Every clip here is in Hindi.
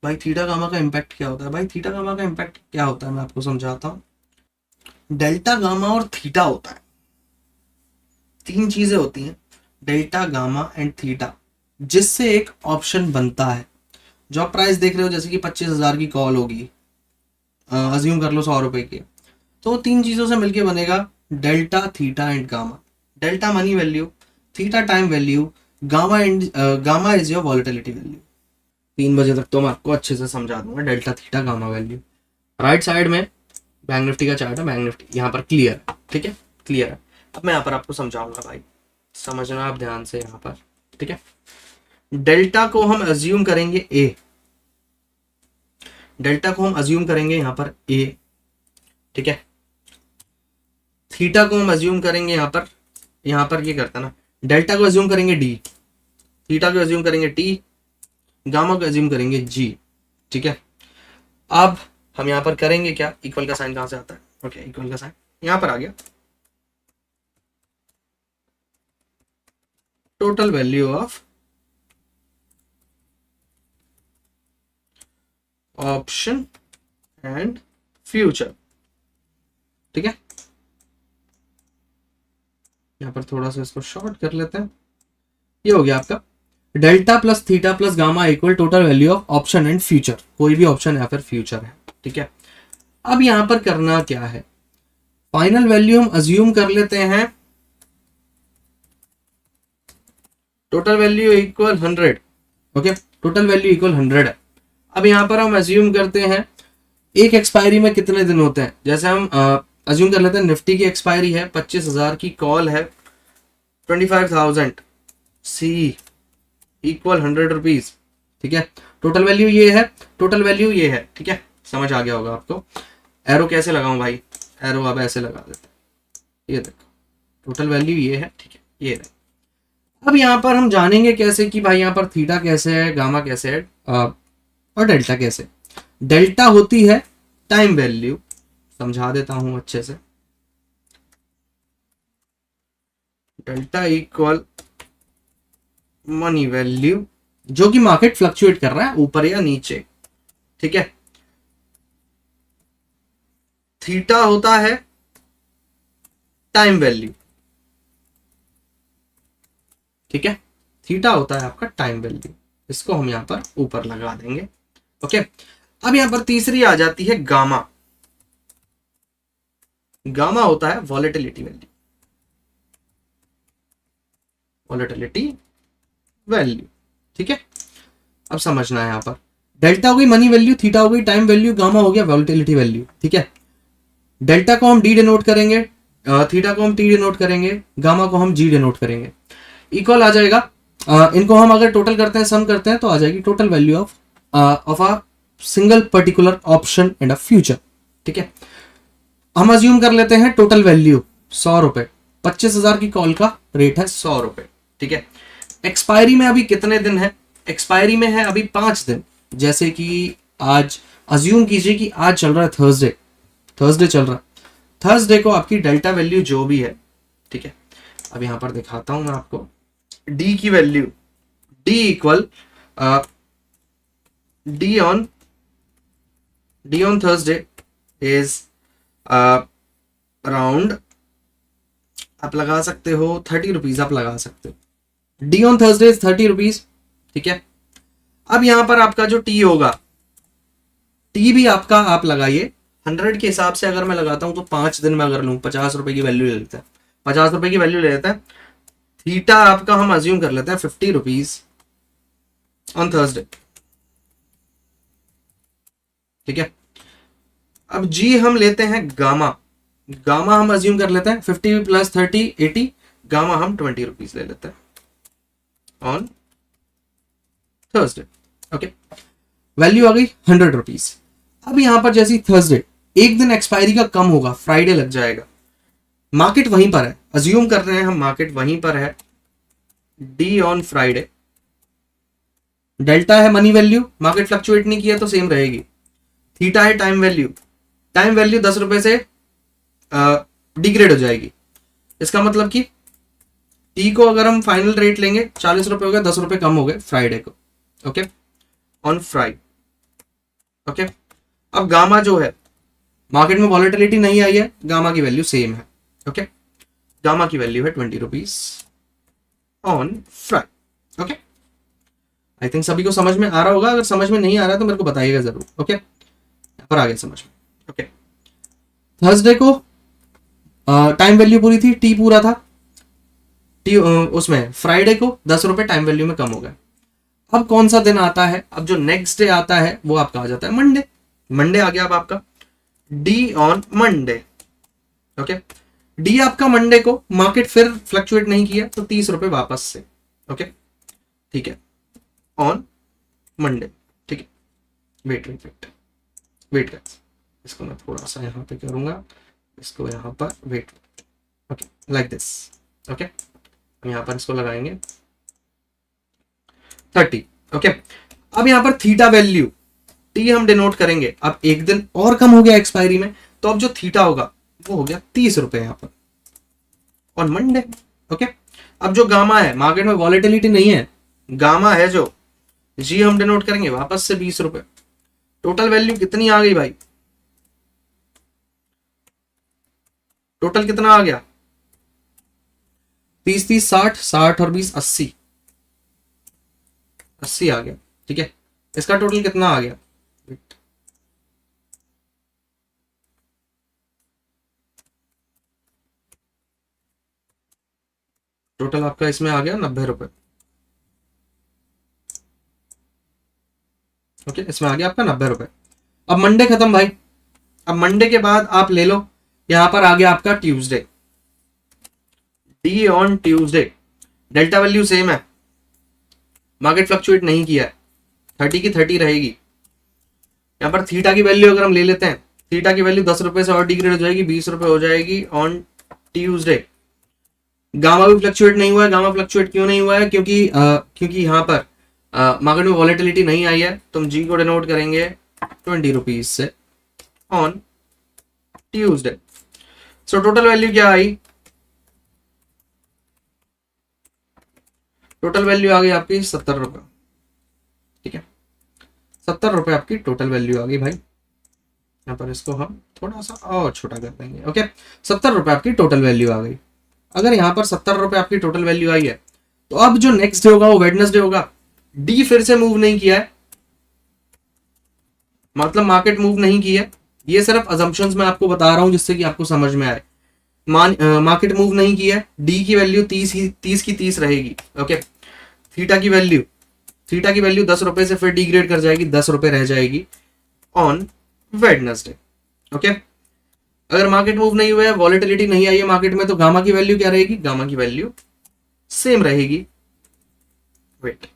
भाई थीटा गामा का इम्पैक्ट क्या होता है? भाई थीटा गामा का इम्पैक्ट क्या होता है मैं आपको समझाता हूँ। डेल्टा गामा और थीटा होता है, तीन चीजें होती हैं, डेल्टा गामा एंड थीटा, जिससे एक ऑप्शन बनता है। जो आप प्राइस देख रहे हो, जैसे कि 25,000 की कॉल होगी, अज्यूम कर लो 100 रुपए की, तो वो तीन चीजों से मिलके बनेगा delta theta and gamma. Delta money value, theta time value, gamma and gamma is your volatility value. 3 बजे तक तो मैं आपको अच्छे से समझा दूंगा delta theta gamma value. Right side में बैंक निफ्टी का चार्ट है, बैंक निफ्टी यहाँ पर क्लियर है, ठीक है, क्लियर है। अब मैं यहाँ पर आपको समझाऊंगा भाई, समझना आप ध्यान से यहाँ पर, ठीक है। डेल्टा को हम अज्यूम करेंगे ए, डेल्टा को हम अज्यूम करेंगे यहाँ पर ए, ठीक है। थीटा को हम अज्यूम करेंगे यहाँ पर ये करता ना, डेल्टा को अज्यूम करेंगे डी, थीटा को अज्यूम करेंगे टी, गामा को अज्यूम करेंगे जी, ठीक है। अब हम यहाँ पर करेंगे क्या, इक्वल का साइन कहां से आता है, ओके, इक्वल का साइन यहाँ पर आ गया। Total value of option and future, ठीक है। यहाँ पर थोड़ा सा इसको शॉर्ट कर लेते हैं। ये हो गया आपका delta plus theta plus gamma equal total value of option and future, कोई भी ऑप्शन या फिर फ्यूचर है, ठीक है। अब यहां पर करना क्या है, फाइनल वैल्यू हम अज्यूम कर लेते हैं total value equal 100, okay, total value equal 100 है। अब यहां पर हम अज्यूम करते हैं एक एक्सपायरी में कितने दिन होते हैं, जैसे हम अज्यूम कर लेते हैं निफ्टी की एक्सपायरी है, 25,000 की कॉल है, 25,000 सी इक्वल 100 रुपीज, ठीक है। टोटल वैल्यू ये है, टोटल वैल्यू ये है, ठीक है, समझ आ गया होगा आपको। एरो कैसे लगाऊं भाई, एरो अब ऐसे लगा देते हैं, ये देखो टोटल वैल्यू ये है, ठीक है, ये है। अब यहाँ पर हम जानेंगे कैसे कि भाई यहाँ पर थीटा कैसे है, गामा कैसे है, और डेल्टा कैसे। डेल्टा होती है टाइम वैल्यू, समझा देता हूं अच्छे से। डेल्टा इक्वल मनी वैल्यू, जो कि मार्केट फ्लक्चुएट कर रहा है ऊपर या नीचे, ठीक है। थीटा होता है टाइम वैल्यू, ठीक है, थीटा होता है आपका टाइम वैल्यू, इसको हम यहां पर ऊपर लगा देंगे, ओके। अब यहां पर तीसरी आ जाती है गामा, गामा होता है वॉलेटिलिटी वैल्यू, वॉलेटिलिटी वैल्यू, ठीक है। अब समझना है यहां पर, डेल्टा हो गई मनी वैल्यू, थीटा हो गई टाइम वैल्यू, गामा हो गया वॉलेटिलिटी वैल्यू, ठीक है। डेल्टा को हम डी डिनोट करेंगे, थीटा को हम टी डिनोट करेंगे, गामा को हम जी डिनोट करेंगे। इक्वल आ जाएगा, इनको हम अगर टोटल करते हैं, सम करते हैं, तो आ जाएगी total value of a single particular option and a future, ठीक है। हम अज्यूम कर लेते हैं टोटल वैल्यू 100 रुपए, 25,000 की कॉल का रेट है 100 रुपए, ठीक है। एक्सपायरी में अभी कितने दिन है, एक्सपायरी में है अभी 5 दिन, जैसे कि आज अज्यूम कीजिए कि आज चल रहा है थर्सडे, थर्सडे चल रहा है, थर्सडे को आपकी डेल्टा वैल्यू जो भी है, ठीक है। अब यहां पर दिखाता हूं मैं आपको डी की value, D equal D on Thursday is around, आप लगा सकते हो 30 रुपीज, आप लगा सकते हो D on Thursday is 30 rupees, ठीक है। अब यहां पर आपका जो टी होगा, टी भी आपका आप लगाइए 100 के हिसाब से, अगर मैं लगाता हूं तो 5 दिन में अगर लूं 50 रुपए की वैल्यू ले लेते हैं, 50 रुपए की वैल्यू ले लेते हैं। थीटा आपका हम अज्यूम कर लेते हैं 50 रुपीज ऑन थर्सडे, ठीक है। अब जी हम लेते हैं गामा, गामा हम अज्यूम कर लेते हैं 50 प्लस 30 80, गामा हम 20 रुपीज ले लेते हैं ऑन थर्सडे, ओके। वैल्यू आ गई 100 रुपीज। अब यहां पर जैसी थर्सडे एक दिन एक्सपायरी का कम होगा, फ्राइडे लग जाएगा, मार्केट वहीं पर है, अज्यूम कर रहे हैं हम मार्केट वहीं पर है, डी ऑन फ्राइडे, डेल्टा है मनी वैल्यू, मार्केट फ्लक्चुएट नहीं किया तो सेम रहेगी, थीटा है टाइम वैल्यू, टाइम वैल्यू 10 रुपए से डिग्रेड हो जाएगी, इसका मतलब कि टी को अगर हम फाइनल रेट लेंगे 40 रुपए हो गए, 10 रुपए कम हो गए फ्राइडे को, ओके, ऑन फ्राइडे, ओके, अब गामा जो है, मार्केट में वॉलेटिलिटी नहीं आई है, गामा की वैल्यू सेम है। ओके, गामा की वैल्यू है 20 rupees on Friday. Okay, I think सभी को समझ में आ रहा होगा, अगर समझ में नहीं आ रहा तो मेरे को बताइएगा जरूर। ओके, यहाँ पर आ गया समझ में। ओके, थर्सडे को टाइम वैल्यू पूरी थी, टी पूरा था, टी उसमें फ्राइडे को 10 रुपए टाइम वैल्यू में कम हो गया। अब कौन सा दिन आता है, अब जो नेक्स्ट डे आता है वो आपका आ जाता है मंडे। मंडे आ गया अब आपका, D on Monday. Okay, D आपका मंडे को मार्केट फिर फ्लक्चुएट नहीं किया तो 30 रुपए वापस से। ओके, ठीक है, ऑन मंडे। ठीक है, wait wait wait wait guys, इसको मैं थोड़ा सा यहाँ पे करूंगा, इसको यहाँ पर wait. Okay, like this. Okay, हम यहाँ पर इसको लगाएंगे 30। ओके, अब यहाँ पर थीटा वैल्यू टी हम डिनोट करेंगे। अब एक दिन और कम हो गया एक्सपायरी में, तो अब जो थीटा होगा वो हो गया 30 रुपए यहाँ पर ऑन मंडे। ओके, अब जो गामा है, मार्केट में वॉलेटिलिटी नहीं है, गामा है जो, जी हम डिनोट करेंगे वापस से 20 रुपए। टोटल वैल्यू कितनी आ गई भाई, टोटल कितना आ गया, 30 30 60 60 और 20 80 80 आ गया। ठीक है, इसका टोटल कितना आ गया, टोटल आपका इसमें आ गया 90 रुपए। ओके, इसमें आ गया आपका 90 रुपए। अब मंडे खत्म भाई, अब मंडे के बाद आप ले लो, यहां पर आ गया आपका Tuesday, D on Tuesday. Delta value same है, मार्केट फ्लक्चुएट नहीं किया है, 30 की 30 रहेगी। यहां पर थीटा की वैल्यू अगर हम ले लेते हैं, थीटा की वैल्यू 10 रुपए से और डिग्रेड हो जाएगी, 20 रुपए हो जाएगी ऑन ट्यूसडे। गामा भी फ्लक्चुएट नहीं हुआ है। गामा फ्लक्चुएट क्यों नहीं हुआ है, क्योंकि यहाँ पर मार्केट में वॉलेटिलिटी नहीं आई है, तो हम जी को डिनोट करेंगे 20 रुपीज से on Tuesday. So total value क्या आई, टोटल वैल्यू आ गई आपकी 70 रुपए। ठीक है, 70 रुपए आपकी टोटल वैल्यू आ गई भाई। यहाँ पर इसको हम थोड़ा सा और छोटा कर देंगे। ओके, 70 रुपए आपकी टोटल वैल्यू आ गई। अगर यहाँ पर 70 रुपए आपकी टोटल वैल्यू आई है, तो अब जो नेक्स्ट डे होगा वो वेडनेसडे होगा। डी फिर से मूव नहीं किया है, मतलब मार्केट मूव नहीं की है, ये सिर्फ अजम्पशंस मैं आपको बता रहा हूं जिससे कि आपको समझ में आए। मार्केट मूव नहीं की है, डी की वैल्यू 30 की 30 रहेगी। ओके, थीटा की वैल्यू 10 रुपए से फिर डिग्रेड कर जाएगी, 10 रुपए रह जाएगी ऑन वेडनेसडे। ओके, अगर मार्केट मूव नहीं हुआ है, वॉलेटिलिटी नहीं आई है मार्केट में, तो गामा की वैल्यू क्या रहेगी, गामा की वैल्यू सेम रहेगी। वेट,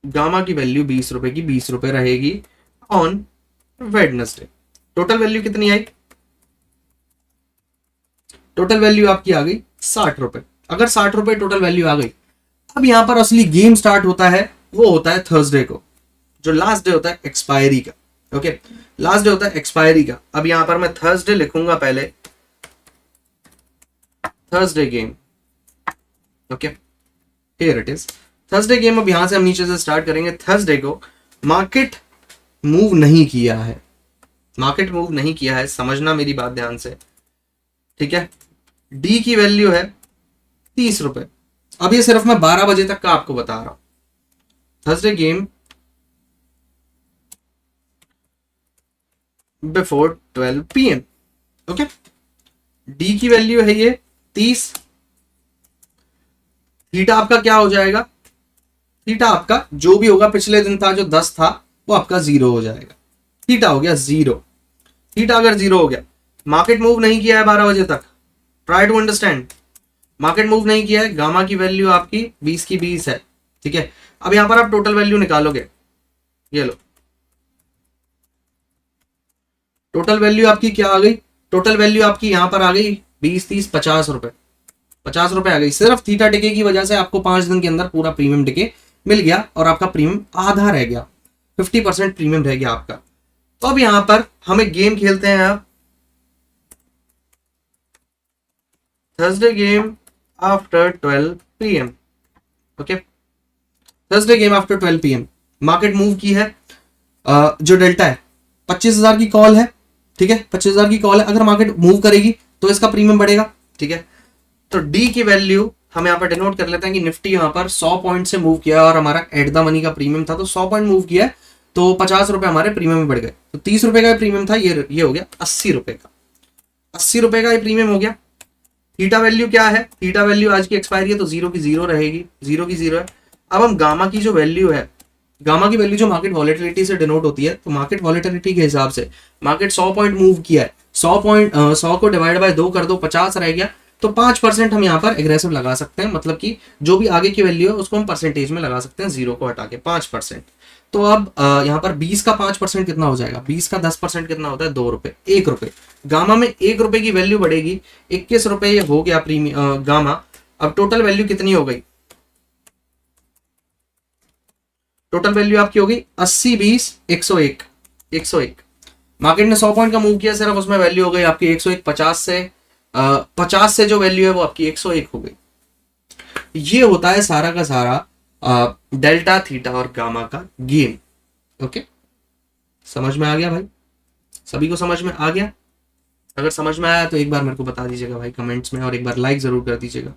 गामा की वैल्यू 20 रुपए की 20 रुपए रहेगी ऑन वेडनेसडे। टोटल वैल्यू कितनी आई, टोटल वैल्यू आपकी आ गई 60 रुपए। अगर 60 रुपए टोटल वैल्यू आ गई, अब यहां पर असली गेम स्टार्ट होता है, वो होता है थर्सडे को, जो लास्ट डे होता है एक्सपायरी का। ओके, लास्ट डे होता है एक्सपायरी का। अब यहां पर मैं थर्सडे लिखूंगा पहले, Thursday game. Okay, here it is Thursday game. अब यहां से हम नीचे से स्टार्ट करेंगे। थर्सडे को मार्केट मूव नहीं किया है, मार्केट मूव नहीं किया है, समझना मेरी बात ध्यान से। ठीक है, डी की वैल्यू है 30 रुपए। अब ये सिर्फ मैं 12 बजे तक का आपको बता रहा हूं। Thursday game before 12 PM। Okay, D की वैल्यू है ये 30। थीटा आपका क्या हो जाएगा, थीटा आपका जो भी होगा, पिछले दिन था जो 10 था वो आपका 0 हो जाएगा। थीटा हो गया 0। थीटा अगर 0 हो गया, मार्केट मूव नहीं किया है 12 बजे तक, try to understand, market move नहीं किया है, गामा की वैल्यू आपकी 20 की 20 है। ठीक है, अब यहां पर आप टोटल वैल्यू निकालोगे, ये लो, टोटल वैल्यू आपकी क्या आ गई, टोटल वैल्यू आपकी यहां पर आ गई 20 30 50 रुपए, 50 रुपए आ गई। सिर्फ थीटा टिके की वजह से आपको 5 दिन के अंदर पूरा प्रीमियम टिके मिल गया, और आपका प्रीमियम आधा रह गया, 50% प्रीमियम रह गया आपका। तो अब यहां पर हमें गेम खेलते हैं आप, Thursday game after 12 PM। Okay, Thursday game after 12 PM। Market move की है, जो डेल्टा है 25,000 की कॉल है, ठीक है, 25,000 की कॉल है, अगर मार्केट मूव करेगी तो इसका प्रीमियम बढ़ेगा, ठीक है। तो डी की वैल्यू हम यहाँ पर डिनोट कर लेते हैं कि निफ्टी यहाँ पर 100 पॉइंट से मूव किया और हमारा एट द मनी का प्रीमियम था, तो 100 पॉइंट मूव किया है तो 50 रुपए हमारे प्रीमियम में बढ़ गए, तो 30 रुपए का प्रीमियम था, ये हो गया 80 रुपए का, 80 रुपए का ये प्रीमियम हो गया। थीटा वैल्यू क्या है, थीटा वैल्यू आज की एक्सपायरी है तो जीरो की जीरो रहेगी, जीरो की जीरो है। अब हम गामा की जो वैल्यू है, गामा की वैल्यू जो मार्केट वॉलेटिलिटी से डिनोट होती है, तो मार्केट वॉलेटिलिटी के हिसाब से मार्केट 100 पॉइंट मूव किया है, 100 को डिवाइड बाय 2 कर दो, 50 रह गया, तो 5% हम यहाँ पर एग्रेसिव लगा सकते हैं, मतलब कि जो भी आगे की वैल्यू है उसको हम परसेंटेज में लगा सकते हैं, जीरो को हटा के 5%। तो अब यहाँ पर 20 का 5% कितना हो जाएगा, 20 का 10% कितना होता है, 2 रुपए, 1 रुपए। गामा में 1 रुपए की वैल्यू बढ़ेगी, 21 रुपए ये हो गया प्रीमियम गामा। अब टोटल वैल्यू कितनी हो गई, टोटल वैल्यू आपकी हो गई 80 20 101, 101। मार्केट ने 100 पॉइंट का मूव किया सिर्फ, उसमें वैल्यू हो गई आपकी 101, 50 से जो वैल्यू है वो आपकी 101 हो गई। ये होता है सारा का सारा डेल्टा थीटा और गामा का गेम। ओके, समझ में आ गया भाई, सभी को समझ में आ गया? अगर समझ में आया तो एक बार मेरे को बता दीजिएगा भाई कमेंट्स में, और एक बार लाइक जरूर कर दीजिएगा।